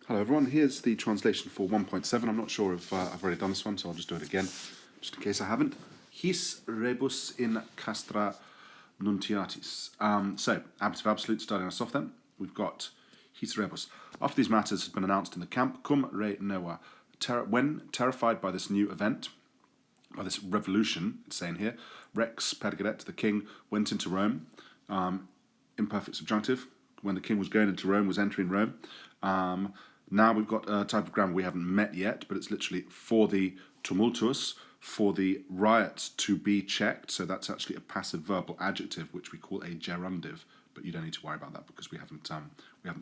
Hello everyone, here's the translation for 1.7. I'm not sure if I've already done this one, so I'll just do it again, just in case I haven't. His rebus in castra nuntiatis. So, ablative absolute, starting us off then. We've got his rebus. After these matters had been announced in the camp, cum re noa. When terrified by this new event, by this revolution, it's saying here, Rex pergeret, the king, went into Rome. Imperfect subjunctive. When the king was going into Rome, was entering Rome. Now we've got a type of grammar we haven't met yet, but it's literally for the tumultuous, for the riots to be checked. So that's actually a passive verbal adjective, which we call a gerundive. But you don't need to worry about that because we haven't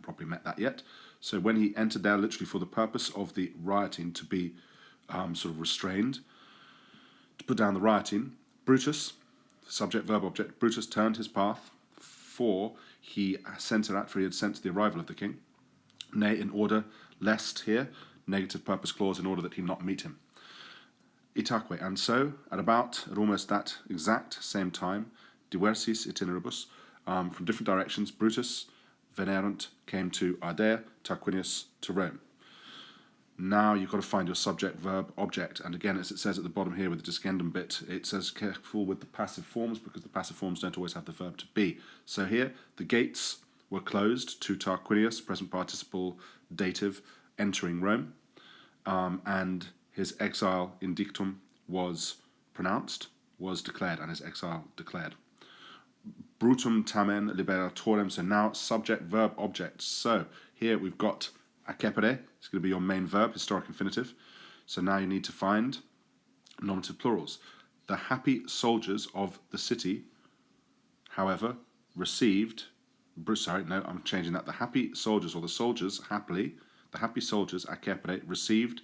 properly met that yet. So when he entered there, literally for the purpose of the rioting to be sort of restrained, to put down the rioting, Brutus, subject, verb, object, Brutus turned his path, for he senterat, for he had sent the arrival of the king, nay, in order, lest here, negative purpose clause, in order that he not meet him. Itaque, and so, at almost that exact same time, diversis itineribus, from different directions, Brutus, venerunt, came to Ardea, Tarquinius to Rome. Now you've got to find your subject, verb, object, and again, as it says at the bottom here with the discendum bit, it says careful with the passive forms because the passive forms don't always have the verb to be. So here, the gates were closed to Tarquinius, present participle dative, entering Rome, and his exile in dictum was pronounced, was declared, and his exile declared. Brutum tamen liberatorem, so now subject, verb, object. So here we've got accepere, it's going to be your main verb, historic infinitive. So now you need to find nominative plurals. The happy soldiers of the city, however, received, I'm changing that. The happy soldiers, or the soldiers, happily, the happy soldiers, accepere, received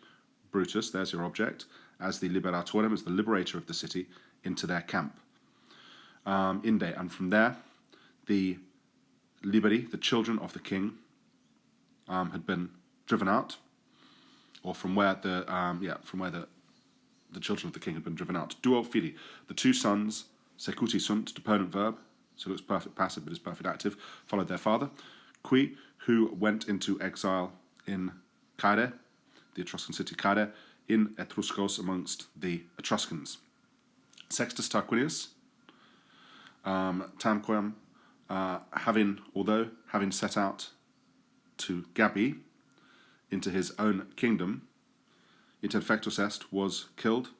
Brutus, there's your object, as the liberatorem, as the liberator of the city, into their camp. Inde, and from there, the liberi, the children of the king, had been driven out, or from where the children of the king had been driven out. Duo fili, the two sons, secuti sunt, deponent verb, so it looks perfect passive but is perfect active, followed their father, qui, who went into exile in Caere, the Etruscan city Caere, in Etruscos, amongst the Etruscans. Sextus Tarquinius, tamquam, having set out to Gabii, into his own kingdom, inter factus est, was killed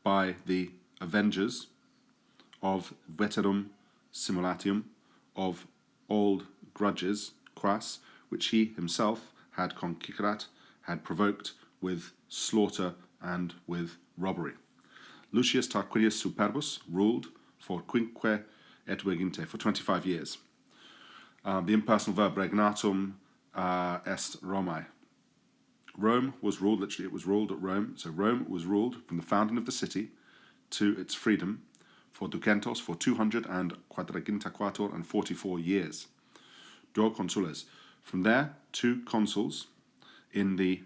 by the avengers of veterum simulatium, of old grudges, quas, which he himself had concicerat, had provoked with slaughter and with robbery. Lucius Tarquinius Superbus ruled for quinque et viginte, for 25 years. The impersonal verb regnatum est Romae. Rome was ruled, literally it was ruled at Rome, so Rome was ruled from the founding of the city to its freedom for ducentos, for 244 years. Duo consules. From there, two consuls in the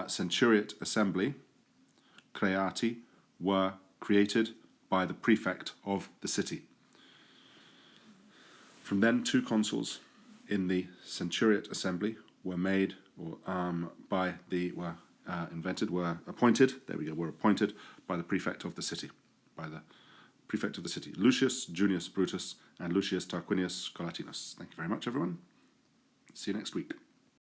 centuriate assembly, creati, were created by the prefect of the city. From then, two consuls in the centuriate assembly were made, or were appointed. There we go. Were appointed by the prefect of the city, Lucius Junius Brutus and Lucius Tarquinius Collatinus. Thank you very much, everyone. See you next week.